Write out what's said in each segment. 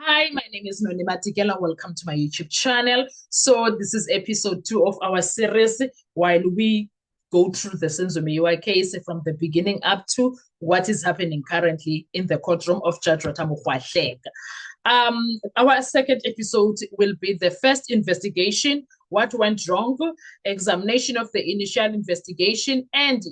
Hi, my name is Noni Matikela. Welcome to my YouTube channel. So this is episode 2 of our series while we go through the Senzo Meyiwa case from the beginning up to what is happening currently in the courtroom of Judge Rotamu Khwahleka. Our second episode will be the first investigation, what went wrong, examination of the initial investigation, and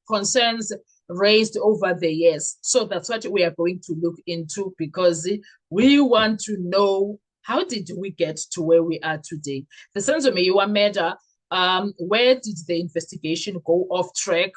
concerns raised over the years. So that's what we are going to look into because we want to know how did we get to where we are today. The Senzo Meyiwa matter, where did the investigation go off track?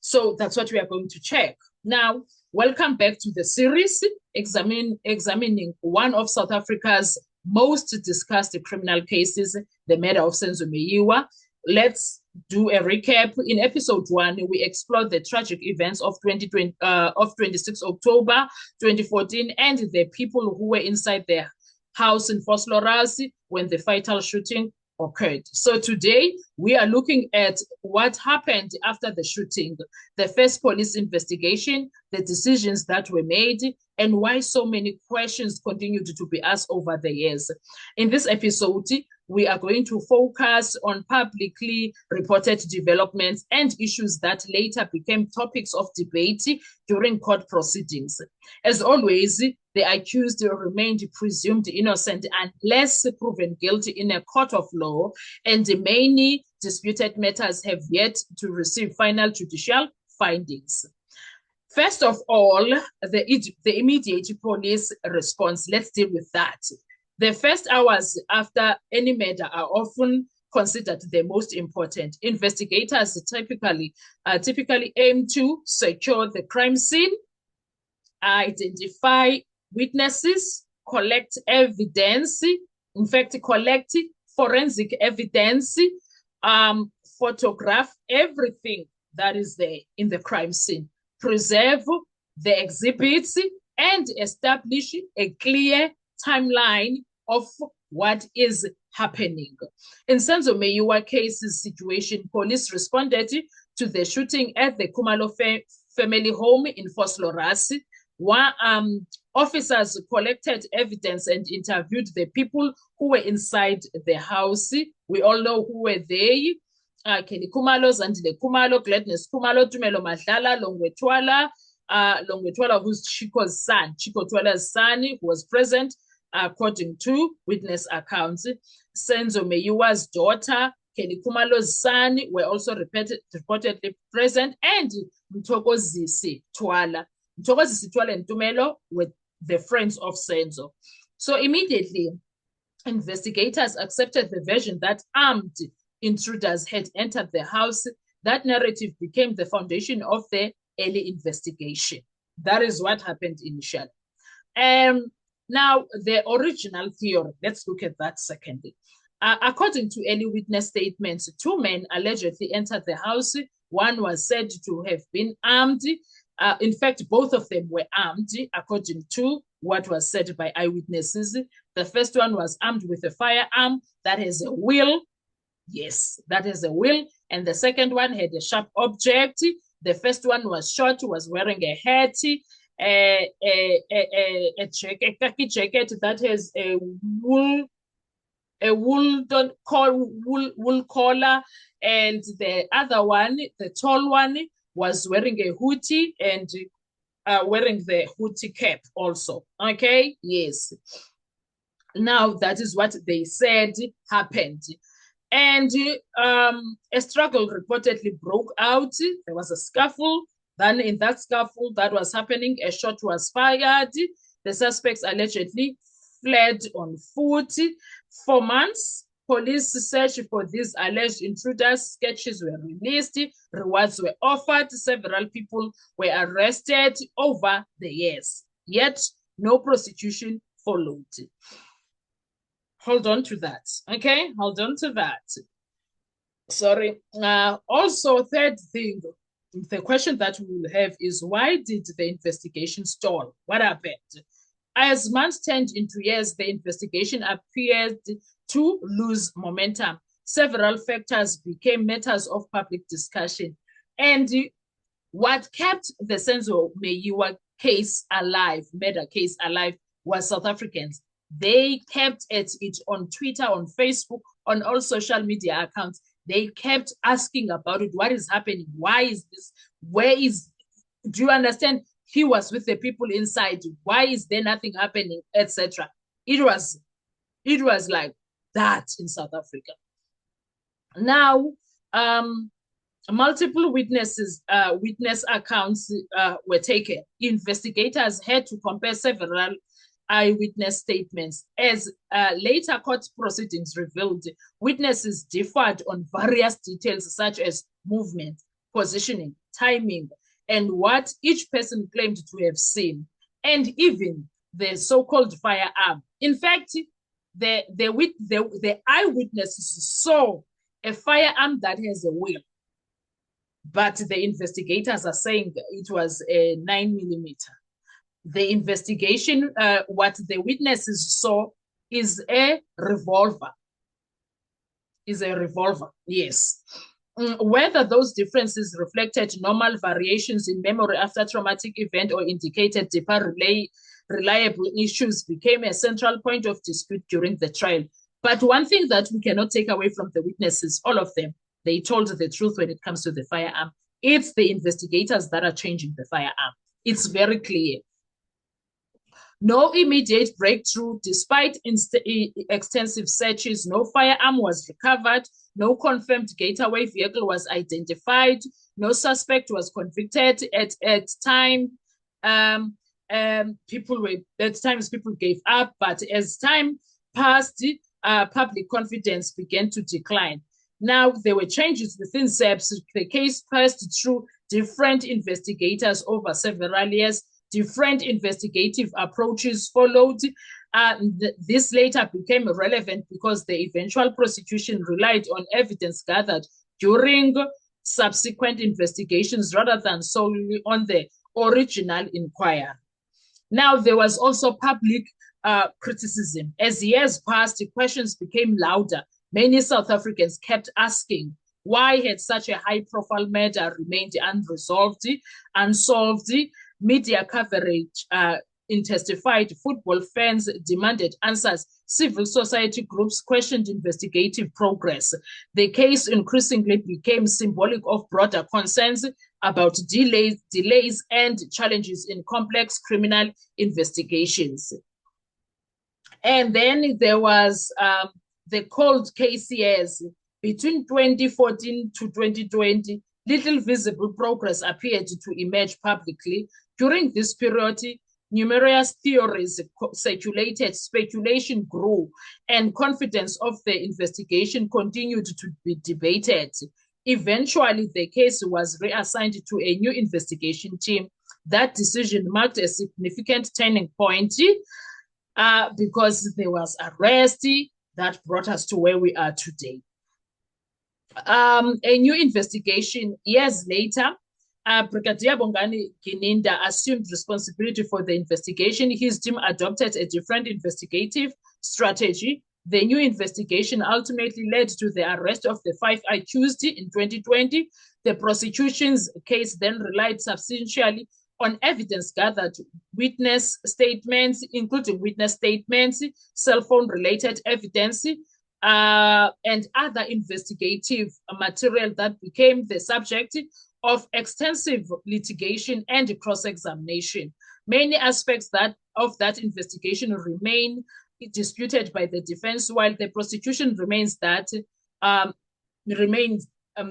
So that's what we are going to check. Now, welcome back to the series examining one of South Africa's most discussed criminal cases, the matter of Senzo Meyiwa. Let's do a recap. In episode 1, we explored the tragic events of 26 October 2014 and the people who were inside their house in Vosloorus when the fatal shooting occurred. So today we are looking at what happened after the shooting, the first police investigation, the decisions that were made, and why so many questions continued to be asked over the years. In this episode, we are going to focus on publicly reported developments and issues that later became topics of debate during court proceedings. As always, the accused remained presumed innocent unless proven guilty in a court of law, and many disputed matters have yet to receive final judicial findings. First of all, the immediate police response. Let's deal with that. The first hours after any murder are often considered the most important. Investigators typically aim to secure the crime scene, identify witnesses, collect evidence, collect forensic evidence, photograph everything that is there in the crime scene, preserve the exhibits, and establish a clear timeline of what is happening. In Senzo Meyiwa case's situation, police responded to the shooting at the Khumalo family home in Vosloorus. Officers collected evidence and interviewed the people who were inside the house. We all know who were they. Kenny Khumalo, Zandile Khumalo, Gladness Khumalo, Tumelo Madlala, Longwetwala, who's Chico's son, Chico Twala's son, who was present, according to witness accounts. Senzo Meyiwa's daughter, Kenny Khumalo's son, were also reportedly present, and Mthokozisi Twala. Mthokozisi Twala and Tumelo were the friends of Senzo. So immediately, investigators accepted the version that armed intruders had entered the house. That narrative became the foundation of the early investigation. That is what happened initially. Now, the original theory, let's look at that secondly. According to early witness statements, 2 men allegedly entered the house. One was said to have been armed. In fact, both of them were armed, according to what was said by eyewitnesses. The first one was armed with a firearm that has a wheel. Yes, that is a wheel. And the second one had a sharp object. The first one was short, was wearing a hat, a khaki jacket that has a wool collar, and the other one, the tall one, was wearing a hoodie and wearing the hoodie cap also. Okay, yes. Now that is what they said happened. And a struggle reportedly broke out. There was a scuffle. Then in that scuffle that was happening, a shot was fired. The suspects allegedly fled on foot. For months, police searched for these alleged intruders. Sketches were released. Rewards were offered. Several people were arrested over the years. Yet, no prosecution followed. Hold on to that. Okay, hold on to that. Sorry. Also, third thing, the question that we will have is, why did the investigation stall? What happened? As months turned into years, the investigation appeared to lose momentum. Several factors became matters of public discussion. And what kept the Senzo Meyiwa case alive, murder case alive, was South Africans. They kept at it on Twitter, on Facebook, on all social media accounts. They kept asking about it. What is happening? Why is this? Where is, do you understand? He was with the people inside. Why is there nothing happening, etc.? It was like that in South Africa. Now, multiple witness accounts were taken. Investigators had to compare several eyewitness statements. As later court proceedings revealed, witnesses differed on various details such as movement, positioning, timing, and what each person claimed to have seen, and even the so-called firearm. In fact, the eyewitnesses saw a firearm that has a wheel, but the investigators are saying it was a 9mm. The investigation, what the witnesses saw is a revolver. Yes. Whether those differences reflected normal variations in memory after traumatic event or indicated deeper reliable issues became a central point of dispute during the trial. But one thing that we cannot take away from the witnesses, all of them, they told the truth when it comes to the firearm. It's the investigators that are changing the firearm. It's very clear. No immediate breakthrough. Despite extensive searches, no firearm was recovered. No confirmed getaway vehicle was identified. No suspect was convicted at time. People gave up, but as time passed, public confidence began to decline. Now, there were changes within SAPS. The case passed through different investigators over several years. Different investigative approaches followed. This later became relevant because the eventual prosecution relied on evidence gathered during subsequent investigations rather than solely on the original inquiry. Now, there was also public criticism. As years passed, questions became louder. Many South Africans kept asking, why had such a high-profile murder remained unsolved? Media coverage intensified. Football fans demanded answers. Civil society groups questioned investigative progress. The case increasingly became symbolic of broader concerns about delays and challenges in complex criminal investigations. And then there was the cold case years. Between 2014 to 2020, little visible progress appeared to emerge publicly. During this period, numerous theories circulated, speculation grew, and confidence of the investigation continued to be debated. Eventually, the case was reassigned to a new investigation team. That decision marked a significant turning point because there was arrest that brought us to where we are today. A new investigation years later, Brigadier Bongani Gininda assumed responsibility for the investigation. His team adopted a different investigative strategy. The new investigation ultimately led to the arrest of the 5 accused in 2020. The prosecution's case then relied substantially on evidence gathered, witness statements, including witness statements, cell phone-related evidence, and other investigative material that became the subject of extensive litigation and cross-examination. Many aspects of that investigation remain disputed by the defense, while the prosecution remains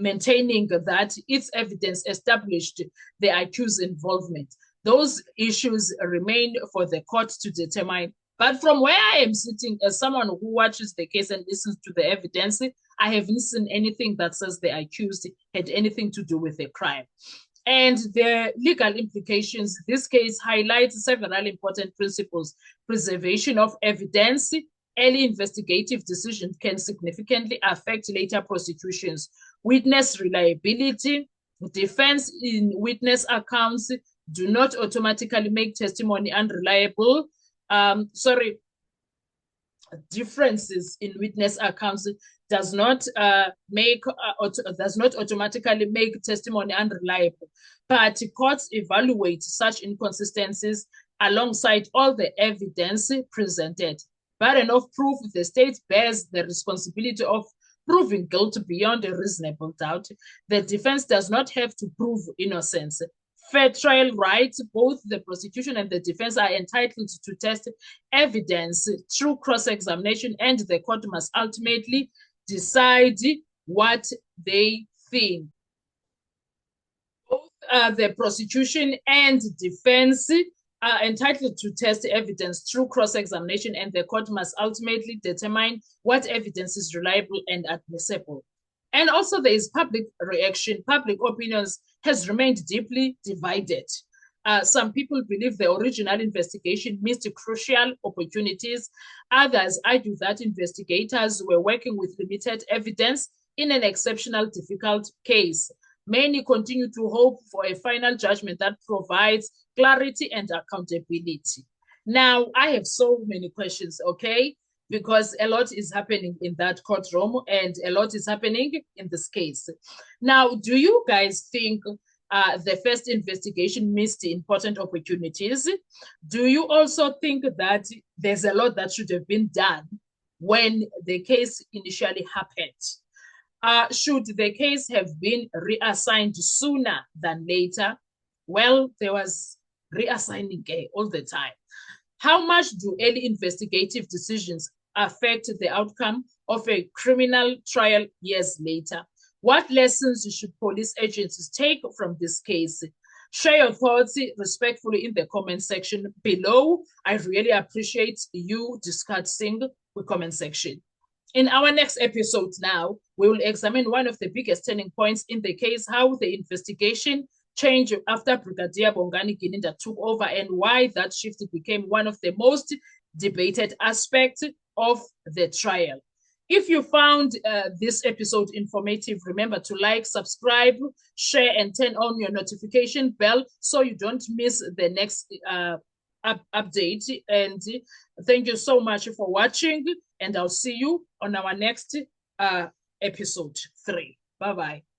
maintaining that its evidence established the accused involvement. Those issues remain for the court to determine. But from where I am sitting, as someone who watches the case and listens to the evidence, I haven't seen anything that says the accused had anything to do with the crime. And the legal implications, this case highlights several important principles. Preservation of evidence. Early investigative decisions can significantly affect later prosecutions. Witness reliability. Defense in witness accounts do not automatically make testimony unreliable. Differences in witness accounts does not does not automatically make testimony unreliable, but courts evaluate such inconsistencies alongside all the evidence presented. Burden of proof, the state bears the responsibility of proving guilt beyond a reasonable doubt. The defense does not have to prove innocence. Fair trial rights, both the prosecution and the defense are entitled to test evidence through cross-examination, and the court must ultimately decide what they think. Both the prosecution and defense are entitled to test evidence through cross-examination, and the court must ultimately determine what evidence is reliable and admissible. And also there is public reaction. Public opinions has remained deeply divided. Some people believe the original investigation missed crucial opportunities. Others argue that investigators were working with limited evidence in an exceptional difficult case. Many continue to hope for a final judgment that provides clarity and accountability. Now, I have so many questions, okay? Because a lot is happening in that courtroom and a lot is happening in this case. Now, do you guys think the first investigation missed important opportunities? Do you also think that there's a lot that should have been done when the case initially happened? Should the case have been reassigned sooner than later? Well, there was reassigning all the time. How much do early investigative decisions affect the outcome of a criminal trial years later? What lessons should police agencies take from this case? Share your thoughts respectfully in the comment section below. I really appreciate you discussing the comment section. In our next episode now, we will examine one of the biggest turning points in the case, how the investigation changed after Brigadier Bongani Gininda took over, and why that shift became one of the most debated aspects of the trial. If you found this episode informative, remember to like, subscribe, share, and turn on your notification bell so you don't miss the next update. And thank you so much for watching, and I'll see you on our next episode 3. Bye-bye.